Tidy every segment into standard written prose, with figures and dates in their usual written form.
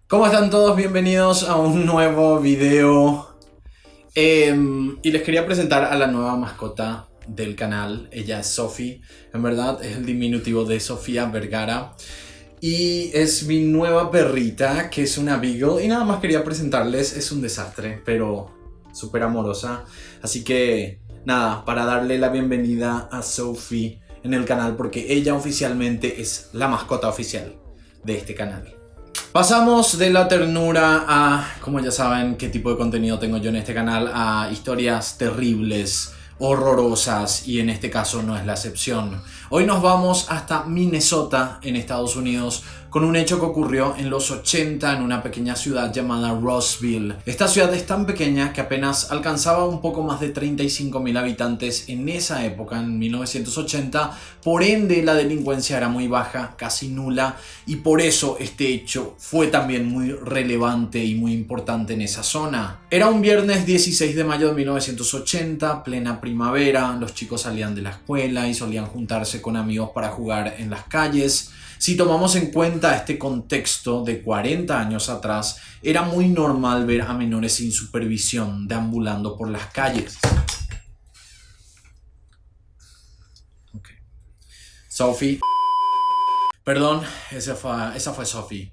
¿Cómo están todos? Bienvenidos a un nuevo video. Y les quería presentar a la nueva mascota del canal. Ella es Sophie. En verdad es el diminutivo de Sofía Vergara. Y es mi nueva perrita, que es una Beagle. Y nada más quería presentarles. Es un desastre, pero súper amorosa. Así que nada, para darle la bienvenida a Sophie en el canal, porque ella oficialmente es la mascota oficial de este canal. Pasamos de la ternura a, como ya saben, qué tipo de contenido tengo yo en este canal, a historias terribles, horrorosas, y en este caso no es la excepción. Hoy nos vamos hasta Minnesota, en Estados Unidos, con un hecho que ocurrió en los 80 en una pequeña ciudad llamada Rossville. Esta ciudad es tan pequeña que apenas alcanzaba un poco más de 35.000 habitantes en esa época, en 1980, por ende la delincuencia era muy baja, casi nula, y por eso este hecho fue también muy relevante y muy importante en esa zona. Era un viernes 16 de mayo de 1980, plena primavera, los chicos salían de la escuela y solían juntarse con amigos para jugar en las calles. Si tomamos en cuenta este contexto de 40 años atrás, era muy normal ver a menores sin supervisión deambulando por las calles. Okay. Sophie. Perdón, esa fue Sophie,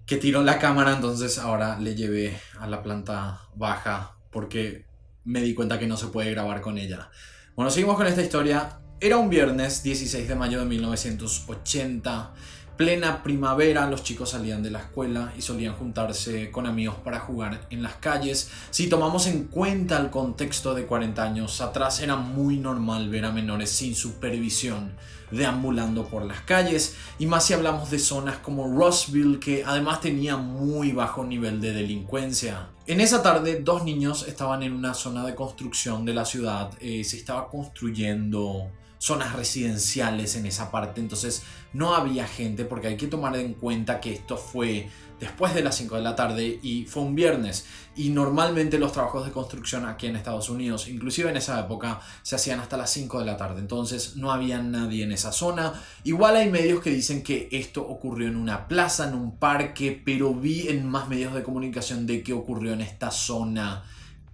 que tiró la cámara, entonces ahora le llevé a la planta baja porque me di cuenta que no se puede grabar con ella. Bueno, seguimos con esta historia. Era un viernes 16 de mayo de 1980, plena primavera, los chicos salían de la escuela y solían juntarse con amigos para jugar en las calles. Si tomamos en cuenta el contexto de 40 años atrás, era muy normal ver a menores sin supervisión deambulando por las calles, y más si hablamos de zonas como Rossville, que además tenía muy bajo nivel de delincuencia. En esa tarde, dos niños estaban en una zona de construcción de la ciudad. Se estaba construyendo zonas residenciales en esa parte, entonces no había gente, porque hay que tomar en cuenta que esto fue después de las 5 de la tarde y fue un viernes, y normalmente los trabajos de construcción aquí en Estados Unidos, inclusive en esa época, se hacían hasta las 5 de la tarde, entonces no había nadie en esa zona. Igual hay medios que dicen que esto ocurrió en una plaza, en un parque, pero vi en más medios de comunicación de que ocurrió en esta zona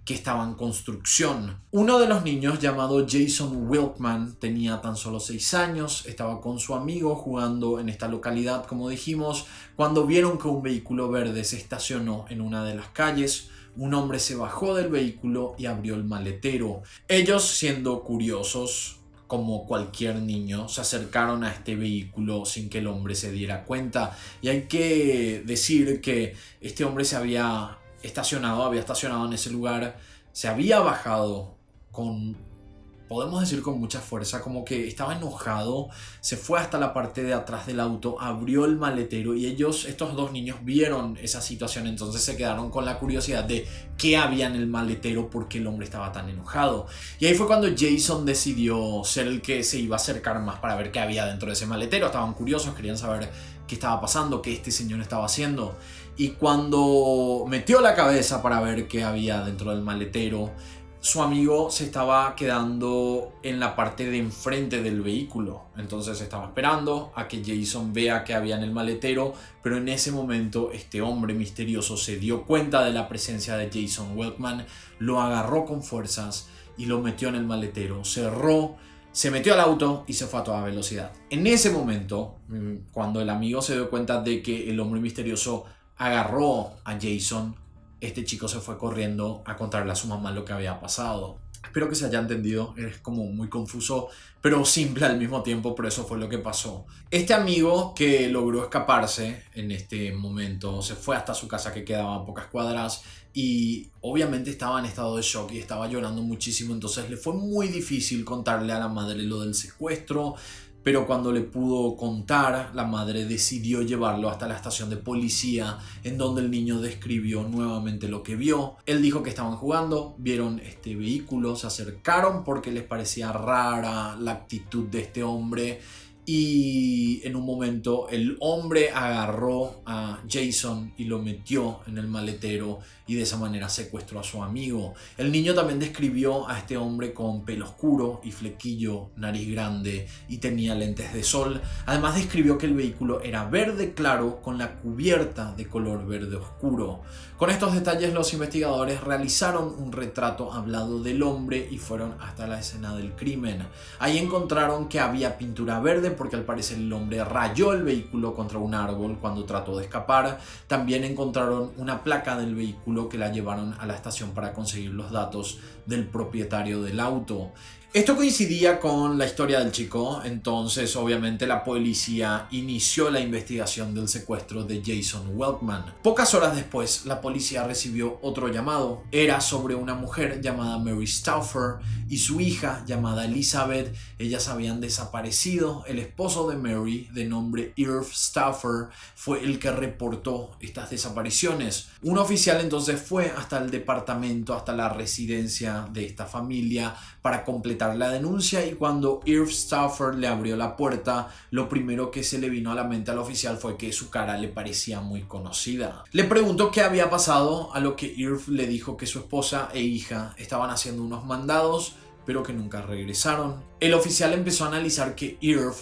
que estaba en construcción. Uno de los niños, llamado Jason Wilkman, tenía tan solo 6 años, estaba con su amigo jugando en esta localidad, como dijimos, cuando vieron que un vehículo verde se estacionó en una de las calles. Un hombre se bajó del vehículo y abrió el maletero. Ellos, siendo curiosos, como cualquier niño, se acercaron a este vehículo sin que el hombre se diera cuenta. Y hay que decir que este hombre había estacionado en ese lugar, se había bajado con, podemos decir, con mucha fuerza, como que estaba enojado, se fue hasta la parte de atrás del auto, abrió el maletero, y estos dos niños vieron esa situación, entonces se quedaron con la curiosidad de qué había en el maletero, por qué el hombre estaba tan enojado. Y ahí fue cuando Jason decidió ser el que se iba a acercar más para ver qué había dentro de ese maletero. Estaban curiosos, querían saber qué estaba pasando, qué este señor estaba haciendo. Y cuando metió la cabeza para ver qué había dentro del maletero, su amigo se estaba quedando en la parte de enfrente del vehículo. Entonces estaba esperando a que Jason vea qué había en el maletero, pero en ese momento este hombre misterioso se dio cuenta de la presencia de Jason Wilkman, lo agarró con fuerzas y lo metió en el maletero, cerró, se metió al auto y se fue a toda velocidad. En ese momento, cuando el amigo se dio cuenta de que el hombre misterioso agarró a Jason, este chico se fue corriendo a contarle a su mamá lo que había pasado. Espero que se haya entendido, es como muy confuso, pero simple al mismo tiempo, pero eso fue lo que pasó. Este amigo, que logró escaparse en este momento, se fue hasta su casa, que quedaba a pocas cuadras, y obviamente estaba en estado de shock y estaba llorando muchísimo, entonces le fue muy difícil contarle a la madre lo del secuestro. Pero cuando le pudo contar, la madre decidió llevarlo hasta la estación de policía, en donde el niño describió nuevamente lo que vio. Él dijo que estaban jugando, vieron este vehículo, se acercaron porque les parecía rara la actitud de este hombre, y en un momento el hombre agarró a Jason y lo metió en el maletero y de esa manera secuestró a su amigo. El niño también describió a este hombre con pelo oscuro y flequillo, nariz grande y tenía lentes de sol. Además describió que el vehículo era verde claro con la cubierta de color verde oscuro. Con estos detalles los investigadores realizaron un retrato hablado del hombre y fueron hasta la escena del crimen. Ahí encontraron que había pintura verde porque al parecer el hombre rayó el vehículo contra un árbol cuando trató de escapar. También encontraron una placa del vehículo que la llevaron a la estación para conseguir los datos del propietario del auto. Esto coincidía con la historia del chico, entonces obviamente la policía inició la investigación del secuestro de Jason Welkman. Pocas horas después, la policía recibió otro llamado. Era sobre una mujer llamada Mary Stauffer y su hija llamada Elizabeth. Ellas habían desaparecido. El esposo de Mary, de nombre Irv Stauffer, fue el que reportó estas desapariciones. Un oficial entonces fue hasta el departamento, hasta la residencia de esta familia para completar la denuncia, y cuando Irv Stauffer le abrió la puerta, lo primero que se le vino a la mente al oficial fue que su cara le parecía muy conocida. Le preguntó qué había pasado, a lo que Irv le dijo que su esposa e hija estaban haciendo unos mandados, pero que nunca regresaron. El oficial empezó a analizar que Irv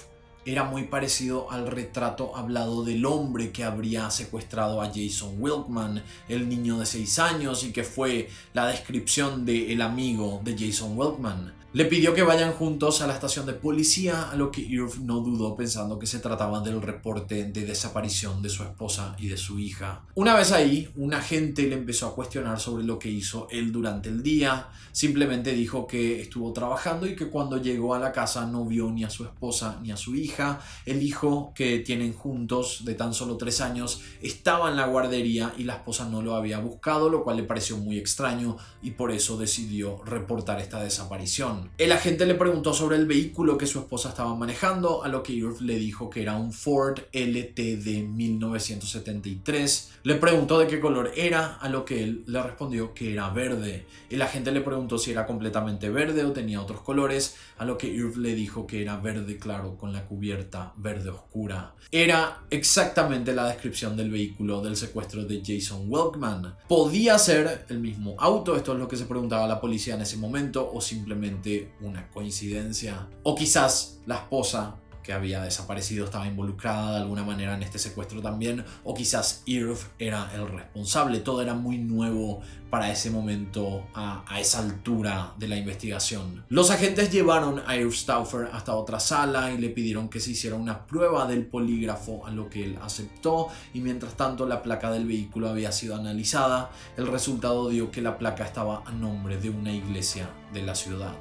era muy parecido al retrato hablado del hombre que habría secuestrado a Jason Welkman, el niño de 6 años, y que fue la descripción del amigo de Jason Welkman. Le pidió que vayan juntos a la estación de policía, a lo que Irv no dudó, pensando que se trataba del reporte de desaparición de su esposa y de su hija. Una vez ahí, un agente le empezó a cuestionar sobre lo que hizo él durante el día. Simplemente dijo que estuvo trabajando y que cuando llegó a la casa no vio ni a su esposa ni a su hija. El hijo que tienen juntos, de tan solo 3 años, estaba en la guardería y la esposa no lo había buscado, lo cual le pareció muy extraño y por eso decidió reportar esta desaparición. El agente le preguntó sobre el vehículo que su esposa estaba manejando, a lo que Irv le dijo que era un Ford LTD 1973. Le preguntó de qué color era, a lo que él le respondió que era verde. El agente le preguntó si era completamente verde o tenía otros colores, a lo que Irv le dijo que era verde claro con la cubierta verde oscura. Era exactamente la descripción del vehículo del secuestro de Jason Welkman. ¿Podía ser el mismo auto? Esto es lo que se preguntaba la policía en ese momento, o simplemente una coincidencia. O quizás la esposa que había desaparecido estaba involucrada de alguna manera en este secuestro también, o quizás Irv era el responsable. Todo era muy nuevo para ese momento, a esa altura de la investigación. Los agentes llevaron a Irv Stauffer hasta otra sala y le pidieron que se hiciera una prueba del polígrafo, a lo que él aceptó, y mientras tanto la placa del vehículo había sido analizada. El resultado dio que la placa estaba a nombre de una iglesia de la ciudad.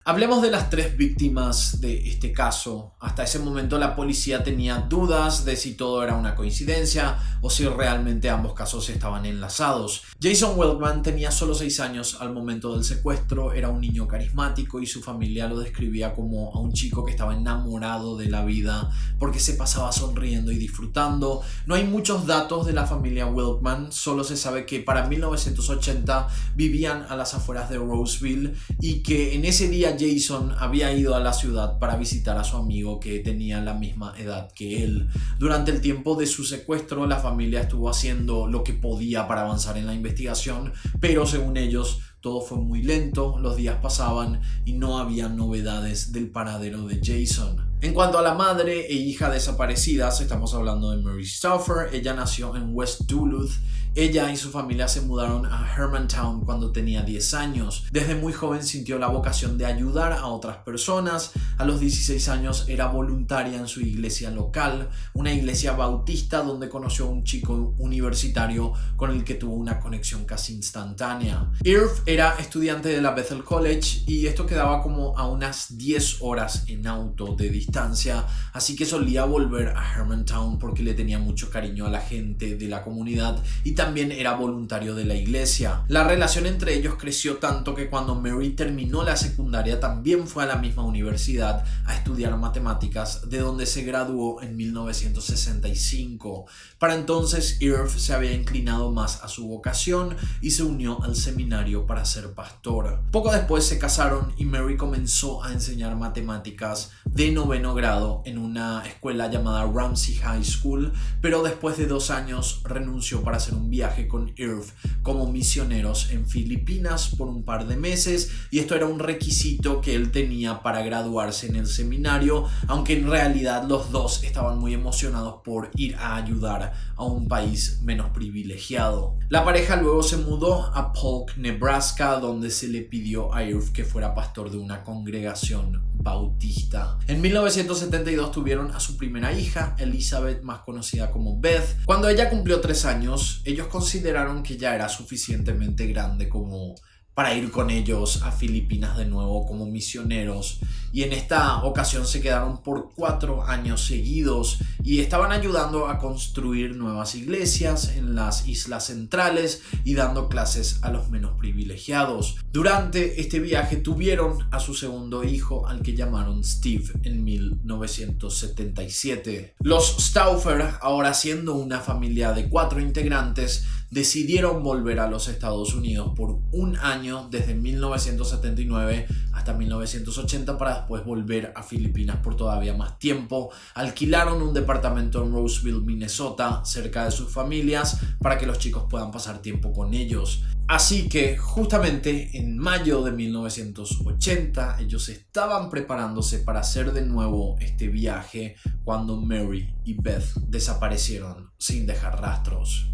Hablemos de las 3 víctimas de este caso. Hasta ese momento la policía tenía dudas de si todo era una coincidencia o si realmente ambos casos estaban enlazados. Jason Welkman tenía solo 6 años al momento del secuestro, era un niño carismático y su familia lo describía como a un chico que estaba enamorado de la vida porque se pasaba sonriendo y disfrutando. No hay muchos datos de la familia Welkman, solo se sabe que para 1980 vivían a las afueras de Roseville y que en ese día Jason había ido a la ciudad para visitar a su amigo que tenía la misma edad que él. Durante el tiempo de su secuestro, la familia estuvo haciendo lo que podía para avanzar en la investigación, pero según ellos, todo fue muy lento, los días pasaban y no había novedades del paradero de Jason. En cuanto a la madre e hija desaparecidas, estamos hablando de Mary Stauffer. Ella nació en West Duluth. Ella y su familia se mudaron a Hermantown cuando tenía 10 años. Desde muy joven sintió la vocación de ayudar a otras personas. A los 16 años era voluntaria en su iglesia local, una iglesia bautista donde conoció a un chico universitario con el que tuvo una conexión casi instantánea. Irv era estudiante de la Bethel College y esto quedaba como a unas 10 horas en auto de distancia, así que solía volver a Hermantown porque le tenía mucho cariño a la gente de la comunidad y también era voluntario de la iglesia. La relación entre ellos creció tanto que cuando Mary terminó la secundaria también fue a la misma universidad a estudiar matemáticas, de donde se graduó en 1965. Para entonces Irv se había inclinado más a su vocación y se unió al seminario para ser pastor. Poco después se casaron y Mary comenzó a enseñar matemáticas de 9º grado en una escuela llamada Ramsey High School, pero después de 2 años renunció para hacer un viaje con Irv como misioneros en Filipinas por un par de meses, y esto era un requisito que él tenía para graduarse en el seminario, aunque en realidad los dos estaban muy emocionados por ir a ayudar a un país menos privilegiado. La pareja luego se mudó a Polk, Nebraska, donde se le pidió a Irv que fuera pastor de una congregación bautista. En 1972 tuvieron a su primera hija, Elizabeth, más conocida como Beth. Cuando ella cumplió 3 años, ellos consideraron que ya era suficientemente grande como para ir con ellos a Filipinas de nuevo como misioneros, y en esta ocasión se quedaron por 4 años seguidos y estaban ayudando a construir nuevas iglesias en las islas centrales y dando clases a los menos privilegiados. Durante este viaje tuvieron a su segundo hijo, al que llamaron Steve, en 1977. Los Stauffer, ahora siendo una familia de 4 integrantes, decidieron volver a los Estados Unidos por 1 año, desde 1979 hasta 1980, para después volver a Filipinas por todavía más tiempo. Alquilaron un departamento en Roseville, Minnesota, cerca de sus familias, para que los chicos puedan pasar tiempo con ellos. Así que justamente en mayo de 1980 ellos estaban preparándose para hacer de nuevo este viaje cuando Mary y Beth desaparecieron sin dejar rastros.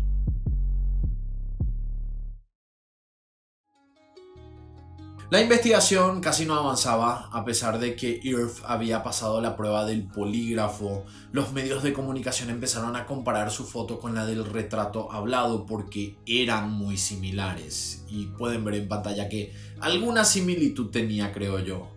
La investigación casi no avanzaba, a pesar de que Irv había pasado la prueba del polígrafo. Los medios de comunicación empezaron a comparar su foto con la del retrato hablado porque eran muy similares, y pueden ver en pantalla que alguna similitud tenía, creo yo.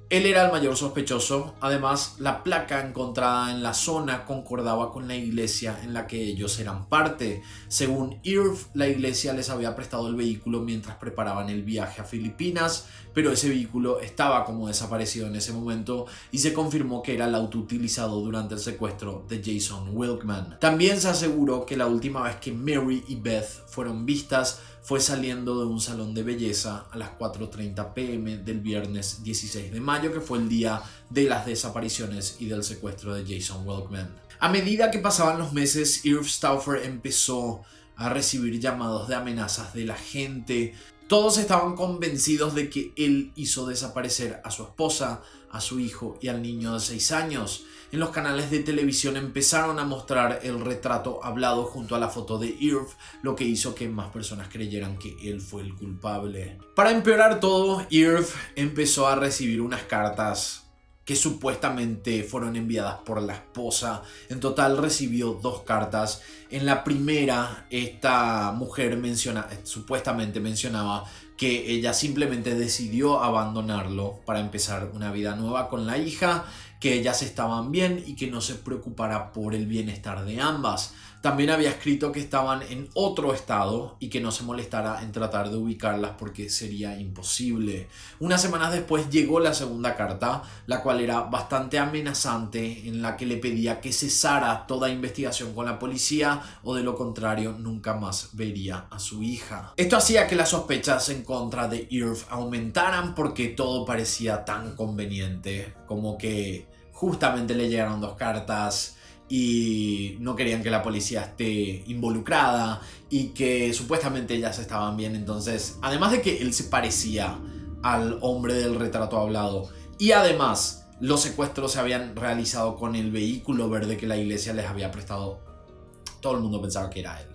Él era el mayor sospechoso. Además, la placa encontrada en la zona concordaba con la iglesia en la que ellos eran parte. Según Irv, la iglesia les había prestado el vehículo mientras preparaban el viaje a Filipinas, pero ese vehículo estaba como desaparecido en ese momento y se confirmó que era el auto utilizado durante el secuestro de Jason Wilkman. También se aseguró que la última vez que Mary y Beth fueron vistas fue saliendo de un salón de belleza a las 4:30 p.m. del viernes 16 de mayo, que fue el día de las desapariciones y del secuestro de Jason Wilkman. A medida que pasaban los meses, Irv Stauffer empezó a recibir llamados de amenazas de la gente. Todos estaban convencidos de que él hizo desaparecer a su esposa, a su hijo y al niño de 6 años. En los canales de televisión empezaron a mostrar el retrato hablado junto a la foto de Irv, lo que hizo que más personas creyeran que él fue el culpable. Para empeorar todo, Irv empezó a recibir unas cartas que supuestamente fueron enviadas por la esposa. En total recibió 2 cartas. En la primera, esta mujer supuestamente mencionaba que ella simplemente decidió abandonarlo para empezar una vida nueva con la hija, que ellas estaban bien y que no se preocupara por el bienestar de ambas. También había escrito que estaban en otro estado y que no se molestara en tratar de ubicarlas porque sería imposible. Unas semanas después llegó la segunda carta, la cual era bastante amenazante, en la que le pedía que cesara toda investigación con la policía o de lo contrario nunca más vería a su hija. Esto hacía que las sospechas en contra de Irv aumentaran porque todo parecía tan conveniente, como que justamente le llegaron 2 cartas y no querían que la policía esté involucrada y que supuestamente ellas estaban bien. Entonces, además de que él se parecía al hombre del retrato hablado y además los secuestros se habían realizado con el vehículo verde que la iglesia les había prestado, todo el mundo pensaba que era él.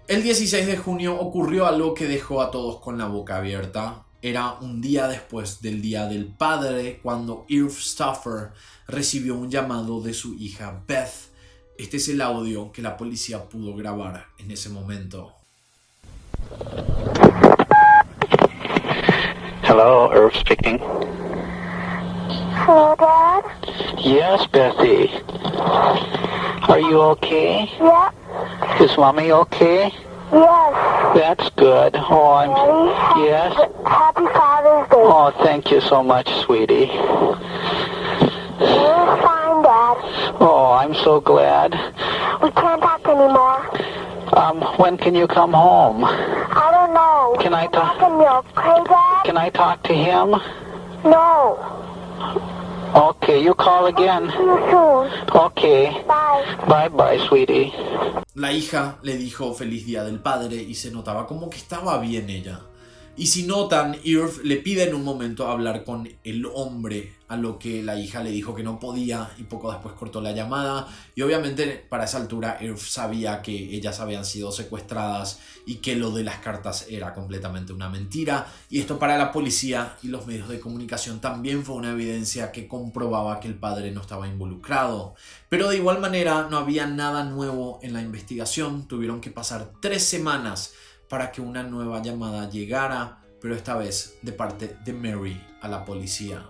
El 16 de junio ocurrió algo que dejó a todos con la boca abierta. Era un día después del Día del Padre cuando Irv Stauffer recibió un llamado de su hija Beth. Este es el audio que la policía pudo grabar en ese momento. Hello, Irv speaking. Hello, Dad? Yes, Bethy. Are you okay? Yeah. Is Mommy okay? Yes. That's good. Oh, I'm... Daddy? Yes? Happy Father's Day. Oh, thank you so much, sweetie. You're fine, Dad. Oh, I'm so glad. We can't talk anymore. When can you come home? I don't know. Can I talk? Talk in milk, okay, Dad? Can I talk to him? No. Okay, you call again. See you soon. Okay. Bye. Bye-bye, sweetie. La hija le dijo feliz día del padre y se notaba como que estaba bien ella. Y si notan, Irv le pide en un momento hablar con el hombre, a lo que la hija le dijo que no podía y poco después cortó la llamada. Y obviamente para esa altura Irv sabía que ellas habían sido secuestradas y que lo de las cartas era completamente una mentira. Y esto para la policía y los medios de comunicación también fue una evidencia que comprobaba que el padre no estaba involucrado. Pero de igual manera no había nada nuevo en la investigación. Tuvieron que pasar 3 semanas para que una nueva llamada llegara, pero esta vez de parte de Mary a la policía.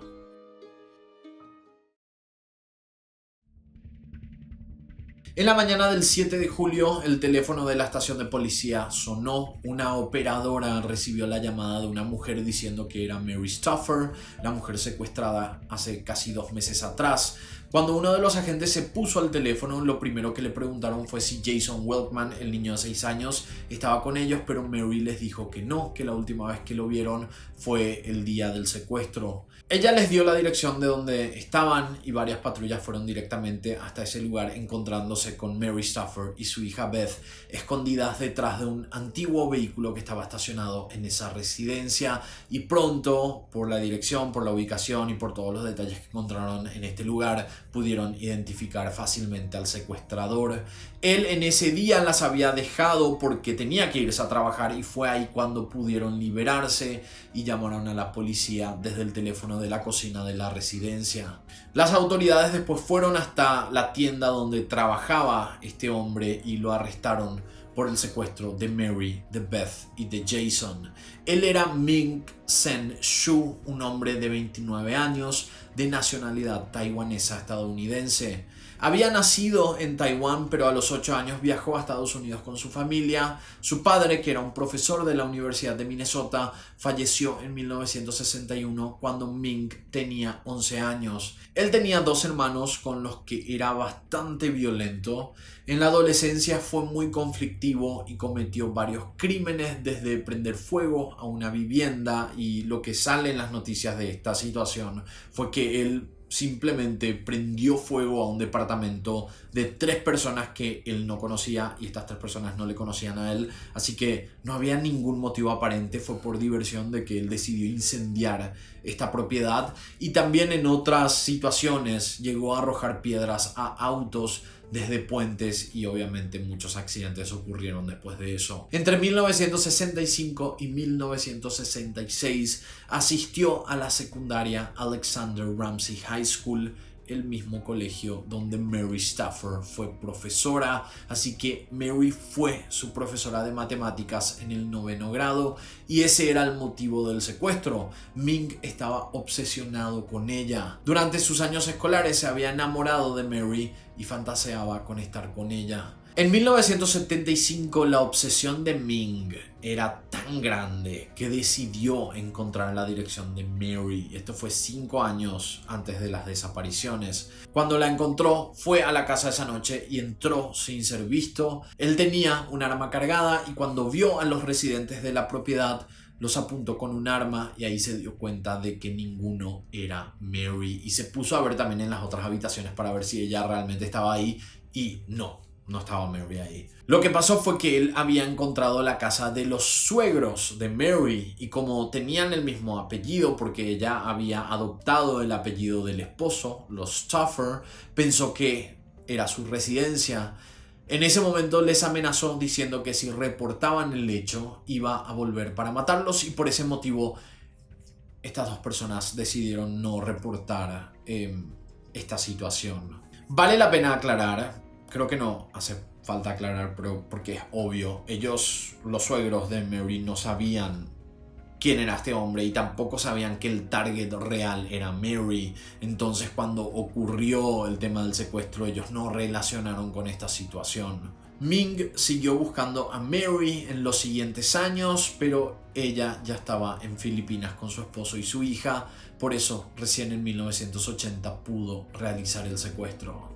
En la mañana del 7 de julio, el teléfono de la estación de policía sonó. Una operadora recibió la llamada de una mujer diciendo que era Mary Stoffer, la mujer secuestrada hace casi 2 meses atrás. Cuando uno de los agentes se puso al teléfono, lo primero que le preguntaron fue si Jason Welkman, el niño de 6 años, estaba con ellos, pero Mary les dijo que no, que la última vez que lo vieron fue el día del secuestro. Ella les dio la dirección de donde estaban y varias patrullas fueron directamente hasta ese lugar, encontrándose con Mary Stoffer y su hija Beth escondidas detrás de un antiguo vehículo que estaba estacionado en esa residencia. Y pronto, por la dirección, por la ubicación y por todos los detalles que encontraron en este lugar, pudieron identificar fácilmente al secuestrador. Él en ese día las había dejado porque tenía que irse a trabajar y fue ahí cuando pudieron liberarse y llamaron a la policía desde el teléfono de la cocina de la residencia. Las autoridades después fueron hasta la tienda donde trabajaba este hombre y lo arrestaron por el secuestro de Mary, de Beth y de Jason. Él era Ming Sen Shu, un hombre de 29 años, de nacionalidad taiwanesa estadounidense. Había nacido en Taiwán, pero a los 8 años viajó a Estados Unidos con su familia. Su padre, que era un profesor de la Universidad de Minnesota, falleció en 1961 cuando Ming tenía 11 años. Él tenía 2 hermanos con los que era bastante violento. En la adolescencia fue muy conflictivo y cometió varios crímenes, desde prender fuego a una vivienda, y lo que sale en las noticias de esta situación fue que él simplemente prendió fuego a un departamento de 3 personas que él no conocía y estas 3 personas no le conocían a él, así que no había ningún motivo aparente. Fue por diversión de que él decidió incendiar esta propiedad, y también en otras situaciones llegó a arrojar piedras a autos desde puentes, y obviamente muchos accidentes ocurrieron después de eso. Entre 1965 y 1966 asistió a la secundaria Alexander Ramsey High School, el mismo colegio donde Mary Stoffer fue profesora, así que Mary fue su profesora de matemáticas en el 9º grado, y ese era el motivo del secuestro. Ming estaba obsesionado con ella. Durante sus años escolares se había enamorado de Mary y fantaseaba con estar con ella. En 1975 la obsesión de Ming era tan grande que decidió encontrar la dirección de Mary. Esto fue 5 años antes de las desapariciones. Cuando la encontró, fue a la casa esa noche y entró sin ser visto. Él tenía un arma cargada y cuando vio a los residentes de la propiedad, los apuntó con un arma, y ahí se dio cuenta de que ninguno era Mary, y se puso a ver también en las otras habitaciones para ver si ella realmente estaba ahí, y no estaba Mary ahí. Lo que pasó fue que él había encontrado la casa de los suegros de Mary, y como tenían el mismo apellido porque ella había adoptado el apellido del esposo, los Stoffer, pensó que era su residencia. En ese momento les amenazó diciendo que si reportaban el hecho iba a volver para matarlos, y por ese motivo estas 2 personas decidieron no reportar esta situación. Vale la pena aclarar, creo que no hace falta aclarar, pero porque es obvio, ellos, los suegros de Mary, no sabían quién era este hombre y tampoco sabían que el target real era Mary. Entonces cuando ocurrió el tema del secuestro ellos no relacionaron con esta situación. Ming siguió buscando a Mary en los siguientes años, pero ella ya estaba en Filipinas con su esposo y su hija, por eso recién en 1980 pudo realizar el secuestro.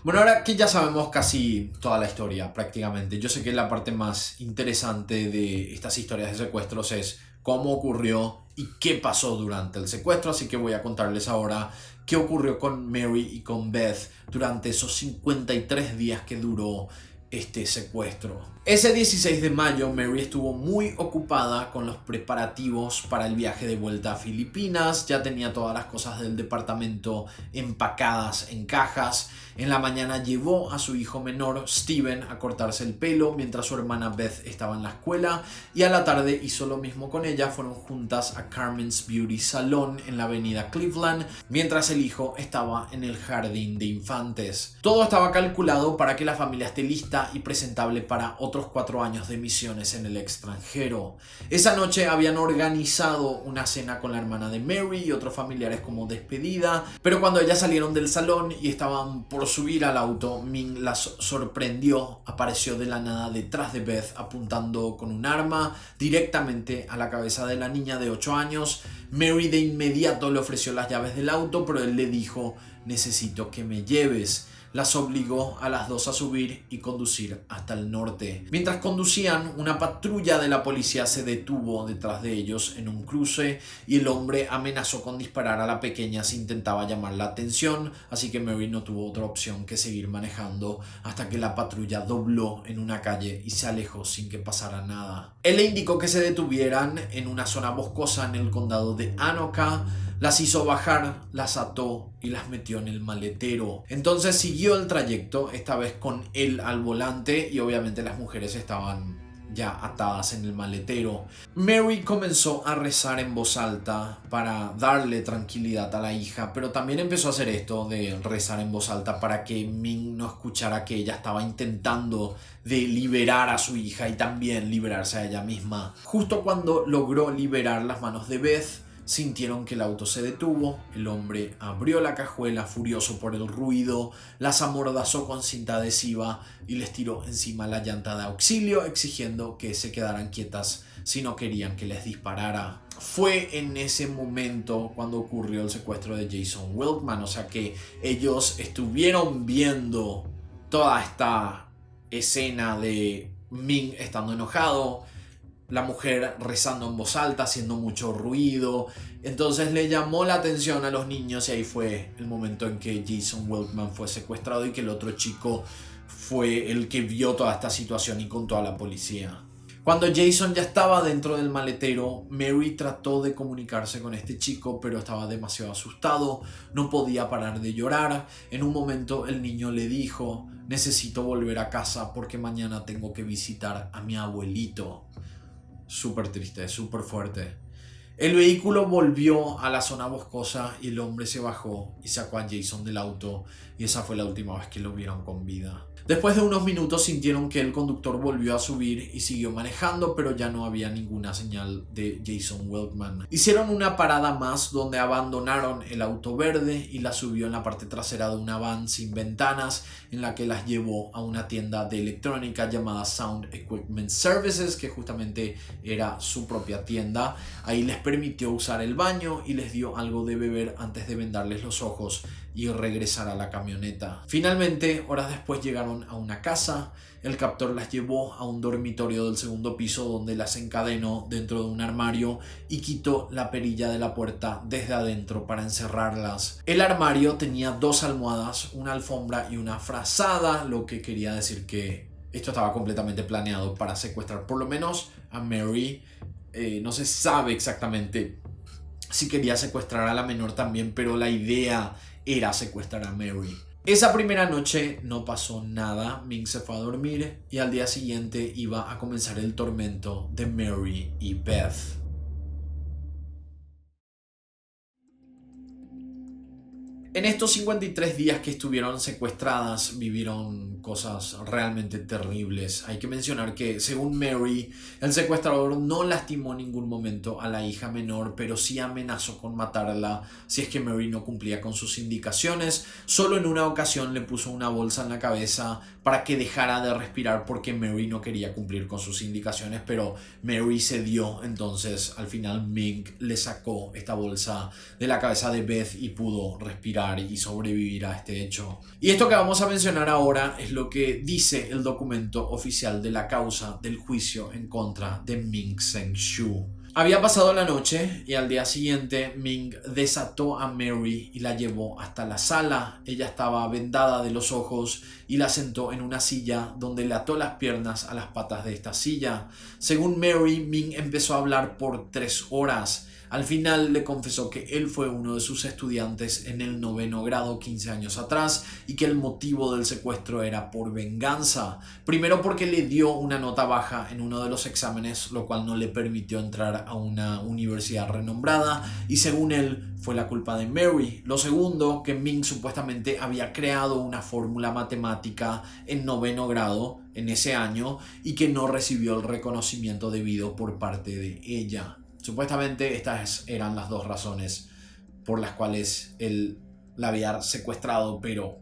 Bueno, ahora que ya sabemos casi toda la historia prácticamente, yo sé que la parte más interesante de estas historias de secuestros es cómo ocurrió y qué pasó durante el secuestro, así que voy a contarles ahora qué ocurrió con Mary y con Beth durante esos 53 días que duró este secuestro. Ese 16 de mayo Mary estuvo muy ocupada con los preparativos para el viaje de vuelta a Filipinas, ya tenía todas las cosas del departamento empacadas en cajas. En la mañana llevó a su hijo menor Steven a cortarse el pelo mientras su hermana Beth estaba en la escuela, y a la tarde hizo lo mismo con ella. Fueron juntas a Carmen's Beauty Salon en la avenida Cleveland mientras el hijo estaba en el jardín de infantes. Todo estaba calculado para que la familia esté lista y presentable para otros 4 años de misiones en el extranjero. Esa noche habían organizado una cena con la hermana de Mary y otros familiares como despedida, pero cuando ellas salieron del salón y estaban por subir al auto, Ming las sorprendió. Apareció de la nada detrás de Beth apuntando con un arma directamente a la cabeza de la niña de 8 años. Mary de inmediato le ofreció las llaves del auto, pero él le dijo: necesito que me lleves. Las obligó a las dos a subir y conducir hasta el norte. Mientras conducían, una patrulla de la policía se detuvo detrás de ellos en un cruce y el hombre amenazó con disparar a la pequeña si intentaba llamar la atención, así que Mary no tuvo otra opción que seguir manejando hasta que la patrulla dobló en una calle y se alejó sin que pasara nada. Él le indicó que se detuvieran en una zona boscosa en el condado de Anoka. Las hizo bajar, las ató y las metió en el maletero. Entonces siguió el trayecto, esta vez con él al volante, y obviamente las mujeres estaban ya atadas en el maletero. Mary comenzó a rezar en voz alta para darle tranquilidad a la hija, pero también empezó a hacer esto de rezar en voz alta para que Ming no escuchara que ella estaba intentando de liberar a su hija y también liberarse a ella misma. Justo cuando logró liberar las manos de Beth, sintieron que el auto se detuvo. El hombre abrió la cajuela furioso por el ruido, las amordazó con cinta adhesiva y les tiró encima la llanta de auxilio, exigiendo que se quedaran quietas si no querían que les disparara. Fue en ese momento cuando ocurrió el secuestro de Jason Wilkman, o sea que ellos estuvieron viendo toda esta escena de Ming estando enojado, la mujer rezando en voz alta, haciendo mucho ruido. Entonces le llamó la atención a los niños y ahí fue el momento en que Jason Wilkman fue secuestrado y que el otro chico fue el que vio toda esta situación y contó a la policía. Cuando Jason ya estaba dentro del maletero, Mary trató de comunicarse con este chico, pero estaba demasiado asustado, no podía parar de llorar. En un momento el niño le dijo: necesito volver a casa porque mañana tengo que visitar a mi abuelito. Súper triste, súper fuerte. El vehículo volvió a la zona boscosa y el hombre se bajó y sacó a Jason del auto, y esa fue la última vez que lo vieron con vida. Después de unos minutos sintieron que el conductor volvió a subir y siguió manejando, pero ya no había ninguna señal de Jason Wilkman. Hicieron una parada más donde abandonaron el auto verde y la subió en la parte trasera de una van sin ventanas, en la que las llevó a una tienda de electrónica llamada Sound Equipment Services, que justamente era su propia tienda. Ahí les permitió usar el baño y les dio algo de beber antes de vendarles los ojos y regresar a la camioneta. Finalmente, horas después llegaron a una casa. El captor las llevó a un dormitorio del segundo piso donde las encadenó dentro de un armario y quitó la perilla de la puerta desde adentro para encerrarlas. El armario tenía 2 almohadas, una alfombra y una frazada, lo que quería decir que esto estaba completamente planeado para secuestrar por lo menos a Mary. No se sabe exactamente si quería secuestrar a la menor también, pero la idea era secuestrar a Mary. Esa primera noche no pasó nada. Ming se fue a dormir y al día siguiente iba a comenzar el tormento de Mary y Beth. En estos 53 días que estuvieron secuestradas, vivieron cosas realmente terribles. Hay que mencionar que, según Mary, el secuestrador no lastimó en ningún momento a la hija menor, pero sí amenazó con matarla si es que Mary no cumplía con sus indicaciones. Solo en una ocasión le puso una bolsa en la cabeza para que dejara de respirar porque Mary no quería cumplir con sus indicaciones, pero Mary cedió. Entonces, al final, Mink le sacó esta bolsa de la cabeza de Beth y pudo respirar y sobrevivir a este hecho. Y esto que vamos a mencionar ahora es lo que dice el documento oficial de la causa del juicio en contra de Mink Zeng-Shu. Había pasado la noche y al día siguiente Mink desató a Mary y la llevó hasta la sala. Ella estaba vendada de los ojos y la sentó en una silla donde le ató las piernas a las patas de esta silla. Según Mary, Mink empezó a hablar por 3 horas. Al final le confesó que él fue uno de sus estudiantes en el 9º grado 15 años atrás y que el motivo del secuestro era por venganza. Primero porque le dio una nota baja en uno de los exámenes, lo cual no le permitió entrar a una universidad renombrada, y según él fue la culpa de Mary. Lo segundo, que Mink supuestamente había creado una fórmula matemática en 9º grado en ese año y que no recibió el reconocimiento debido por parte de ella. Supuestamente estas eran las 2 razones por las cuales él la había secuestrado, pero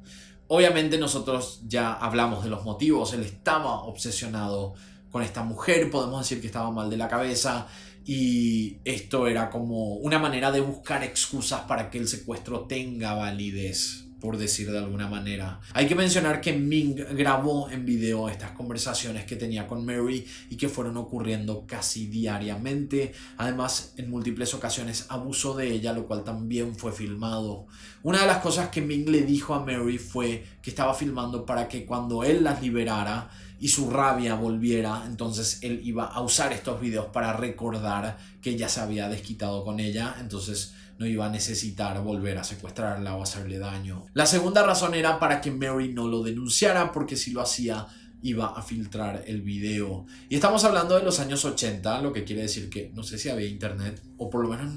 obviamente nosotros ya hablamos de los motivos. Él estaba obsesionado con esta mujer, podemos decir que estaba mal de la cabeza, y esto era como una manera de buscar excusas para que el secuestro tenga validez, por decir de alguna manera. Hay que mencionar que Mink grabó en video estas conversaciones que tenía con Mary y que fueron ocurriendo casi diariamente. Además, en múltiples ocasiones abusó de ella, lo cual también fue filmado. Una de las cosas que Mink le dijo a Mary fue que estaba filmando para que cuando él las liberara y su rabia volviera, entonces él iba a usar estos videos para recordar que ella se había desquitado con ella, entonces no iba a necesitar volver a secuestrarla o hacerle daño. La segunda razón era para que Mary no lo denunciara, porque si lo hacía iba a filtrar el video. Y estamos hablando de los años 80, lo que quiere decir que no sé si había internet, o por lo menos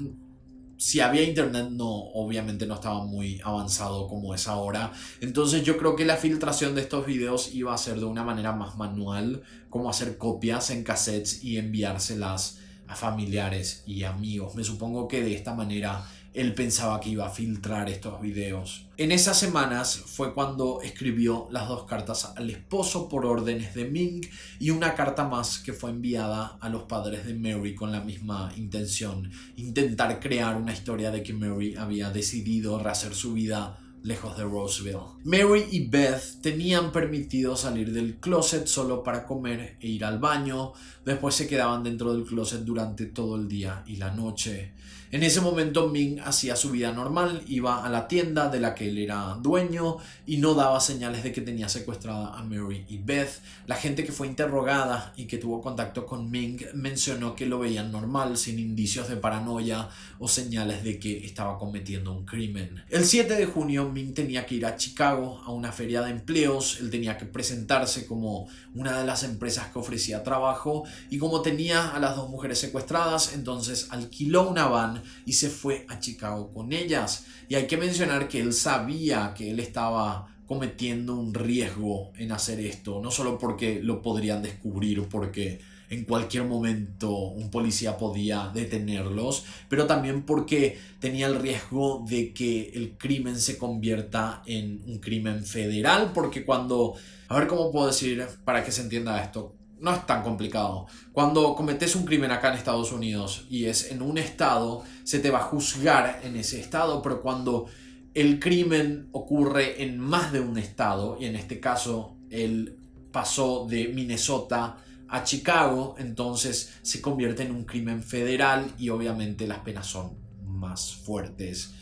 si había internet, no, obviamente no estaba muy avanzado como es ahora. Entonces yo creo que la filtración de estos videos iba a ser de una manera más manual, como hacer copias en cassettes y enviárselas a familiares y amigos. Me supongo que de esta manera él pensaba que iba a filtrar estos videos. En esas semanas fue cuando escribió las 2 cartas al esposo por órdenes de Mink y una carta más que fue enviada a los padres de Mary con la misma intención: intentar crear una historia de que Mary había decidido rehacer su vida lejos de Roseville. Mary y Beth tenían permitido salir del closet solo para comer e ir al baño. Después se quedaban dentro del closet durante todo el día y la noche. En ese momento Mink hacía su vida normal, iba a la tienda de la que él era dueño y no daba señales de que tenía secuestrada a Mary y Beth. La gente que fue interrogada y que tuvo contacto con Mink mencionó que lo veían normal, sin indicios de paranoia o señales de que estaba cometiendo un crimen. El 7 de junio Mink tenía que ir a Chicago a una feria de empleos. Él tenía que presentarse como una de las empresas que ofrecía trabajo, y como tenía a las 2 mujeres secuestradas, entonces alquiló una van y se fue a Chicago con ellas. Y hay que mencionar que él sabía que él estaba cometiendo un riesgo en hacer esto, no solo porque lo podrían descubrir, porque en cualquier momento un policía podía detenerlos, pero también porque tenía el riesgo de que el crimen se convierta en un crimen federal, porque cuando, a ver cómo puedo decir para que se entienda esto, no es tan complicado. Cuando cometes un crimen acá en Estados Unidos y es en un estado, se te va a juzgar en ese estado, pero cuando el crimen ocurre en más de un estado, y en este caso él pasó de Minnesota a Chicago, entonces se convierte en un crimen federal y obviamente las penas son más fuertes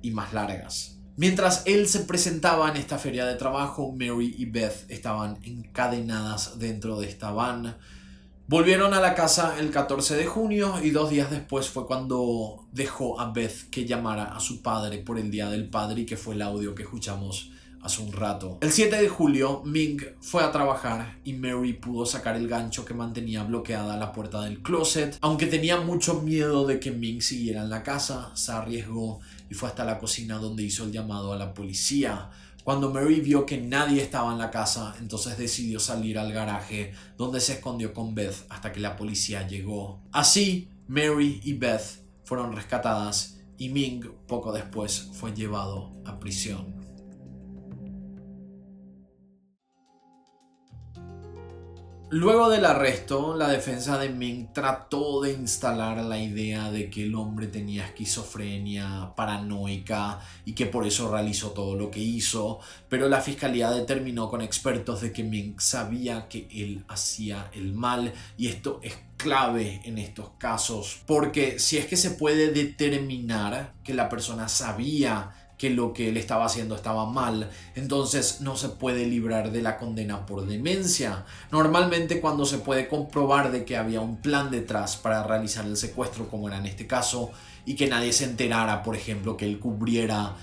y más largas. Mientras él se presentaba en esta feria de trabajo, Mary y Beth estaban encadenadas dentro de esta van. Volvieron a la casa el 14 de junio y 2 días después fue cuando dejó a Beth que llamara a su padre por el Día del Padre, y que fue el audio que escuchamos hace un rato. El 7 de julio, Ming fue a trabajar y Mary pudo sacar el gancho que mantenía bloqueada la puerta del closet. Aunque tenía mucho miedo de que Ming siguiera en la casa, se arriesgó y fue hasta la cocina donde hizo el llamado a la policía. Cuando Mary vio que nadie estaba en la casa, entonces decidió salir al garaje, donde se escondió con Beth hasta que la policía llegó. Así, Mary y Beth fueron rescatadas y Ming poco después fue llevado a prisión. Luego del arresto, la defensa de Ming trató de instalar la idea de que el hombre tenía esquizofrenia paranoica y que por eso realizó todo lo que hizo, pero la fiscalía determinó con expertos de que Ming sabía que él hacía el mal, y esto es clave en estos casos, porque si es que se puede determinar que la persona sabía que lo que él estaba haciendo estaba mal, entonces no se puede librar de la condena por demencia. Normalmente, cuando se puede comprobar de que había un plan detrás para realizar el secuestro, como era en este caso, y que nadie se enterara, por ejemplo, que él cubriera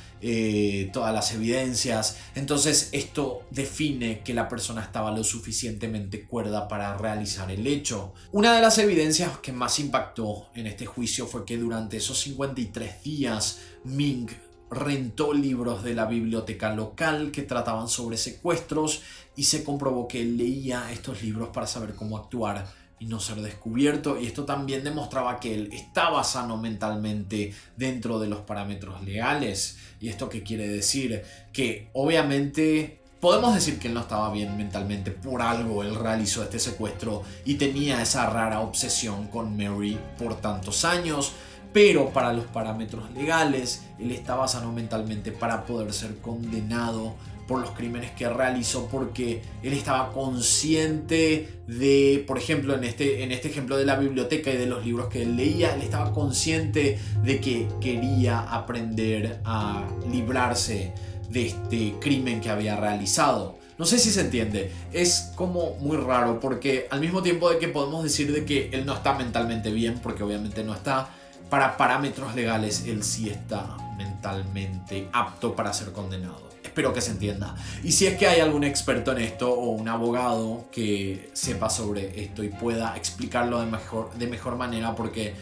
todas las evidencias, entonces esto define que la persona estaba lo suficientemente cuerda para realizar el hecho. Una de las evidencias que más impactó en este juicio fue que durante esos 53 días Ming rentó libros de la biblioteca local que trataban sobre secuestros, y se comprobó que él leía estos libros para saber cómo actuar y no ser descubierto, y esto también demostraba que él estaba sano mentalmente dentro de los parámetros legales. ¿Y esto qué quiere decir? Que obviamente podemos decir que él no estaba bien mentalmente, por algo él realizó este secuestro y tenía esa rara obsesión con Mary por tantos años. Pero para los parámetros legales, él estaba sano mentalmente para poder ser condenado por los crímenes que realizó, porque él estaba consciente de, por ejemplo, en este ejemplo de la biblioteca y de los libros que él leía, él estaba consciente de que quería aprender a librarse de este crimen que había realizado. No sé si se entiende, es como muy raro, porque al mismo tiempo de que podemos decir de que él no está mentalmente bien, porque obviamente no está, para parámetros legales él sí está mentalmente apto para ser condenado. Espero que se entienda. Y si es que hay algún experto en esto o un abogado que sepa sobre esto y pueda explicarlo de mejor manera, porque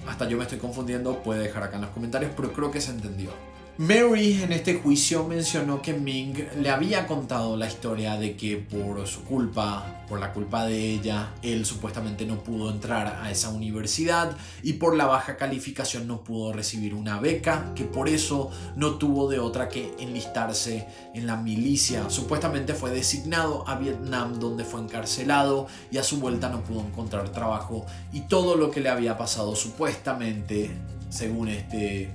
hasta yo me estoy confundiendo, puede dejar acá en los comentarios, pero creo que se entendió. Mary en este juicio mencionó que Ming le había contado la historia de que por su culpa, por la culpa de ella, él supuestamente no pudo entrar a esa universidad, y por la baja calificación no pudo recibir una beca, que por eso no tuvo de otra que enlistarse en la milicia. Supuestamente fue designado a Vietnam, donde fue encarcelado, y a su vuelta no pudo encontrar trabajo, y todo lo que le había pasado supuestamente, según este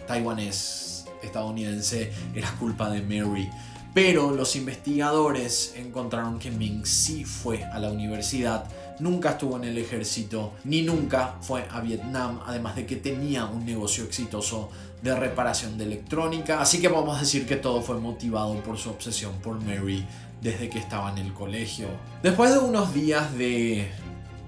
taiwanés estadounidense, era culpa de Mary. Pero los investigadores encontraron que Ming sí fue a la universidad, nunca estuvo en el ejército, ni nunca fue a Vietnam, además de que tenía un negocio exitoso de reparación de electrónica. Así que podemos decir que todo fue motivado por su obsesión por Mary desde que estaba en el colegio. Después de unos días de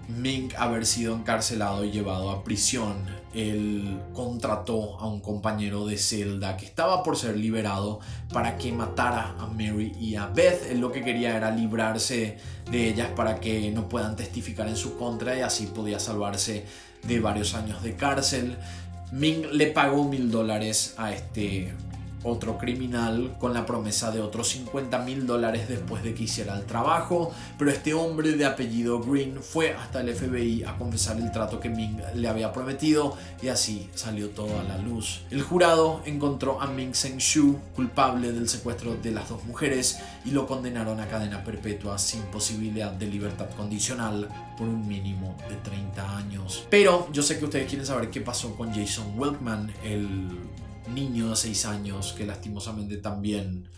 Ming haber sido encarcelado y llevado a prisión, él contrató a un compañero de celda que estaba por ser liberado para que matara a Mary y a Beth. Él lo que quería era librarse de ellas para que no puedan testificar en su contra, y así podía salvarse de varios años de cárcel. Ming le pagó $1,000 a este otro criminal con la promesa de otros $50,000 después de que hiciera el trabajo, pero este hombre de apellido Green fue hasta el FBI a confesar el trato que Ming le había prometido, y así salió todo a la luz. El jurado encontró a Ming Zheng-Shu culpable del secuestro de las dos mujeres y lo condenaron a cadena perpetua sin posibilidad de libertad condicional por un mínimo de 30 años. Pero yo sé que ustedes quieren saber qué pasó con Jason Welkman, el niño de 6 años que lastimosamente también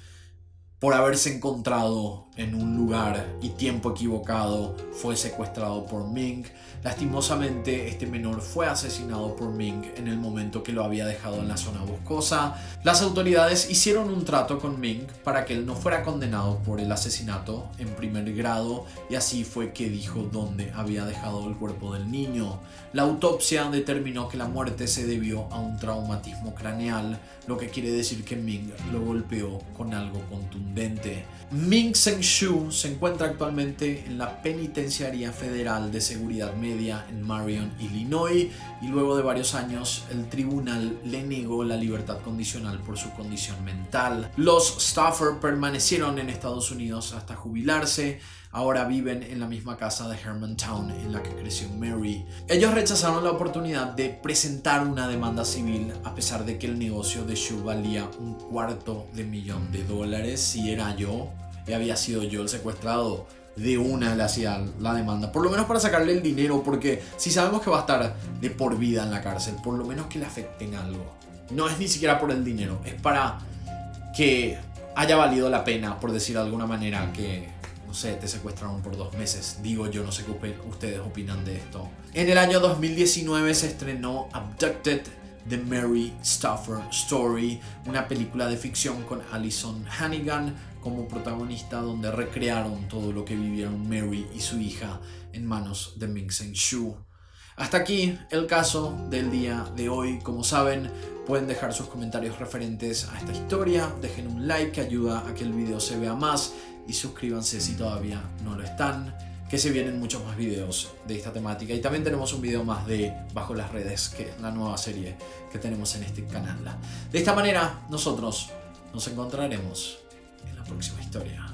por haberse encontrado en un lugar y tiempo equivocado, fue secuestrado por Ming. Lastimosamente, este menor fue asesinado por Ming en el momento que lo había dejado en la zona boscosa. Las autoridades hicieron un trato con Ming para que él no fuera condenado por el asesinato en primer grado, y así fue que dijo dónde había dejado el cuerpo del niño. La autopsia determinó que la muerte se debió a un traumatismo craneal, lo que quiere decir que Ming lo golpeó con algo contundente. Ming Zheng-Shu se encuentra actualmente en la Penitenciaría Federal de Seguridad Media en Marion, Illinois, y luego de varios años el tribunal le negó la libertad condicional por su condición mental. Los Stauffer permanecieron en Estados Unidos hasta jubilarse. Ahora viven en la misma casa de Hermantown en la que creció Mary. Ellos rechazaron la oportunidad de presentar una demanda civil a pesar de que el negocio de Shu valía $250,000. Si era yo y había sido yo el secuestrado, de una le hacía la demanda, por lo menos para sacarle el dinero, porque si sabemos que va a estar de por vida en la cárcel, por lo menos que le afecten algo. No es ni siquiera por el dinero, es para que haya valido la pena, por decir de alguna manera, que no sé, te secuestraron por 2 meses. Digo yo, no sé qué ustedes opinan de esto. En el año 2019 se estrenó Abducted: The Mary Stauffer Story, una película de ficción con Alyson Hannigan como protagonista, donde recrearon todo lo que vivieron Mary y su hija en manos de Ming Zheng-Shu. Hasta aquí el caso del día de hoy. Como saben, pueden dejar sus comentarios referentes a esta historia, dejen un like que ayuda a que el video se vea más, y suscríbanse si todavía no lo están, que se vienen muchos más videos de esta temática. Y también tenemos un video más de Bajo las Redes, que es la nueva serie que tenemos en este canal. De esta manera nosotros nos encontraremos en la próxima historia.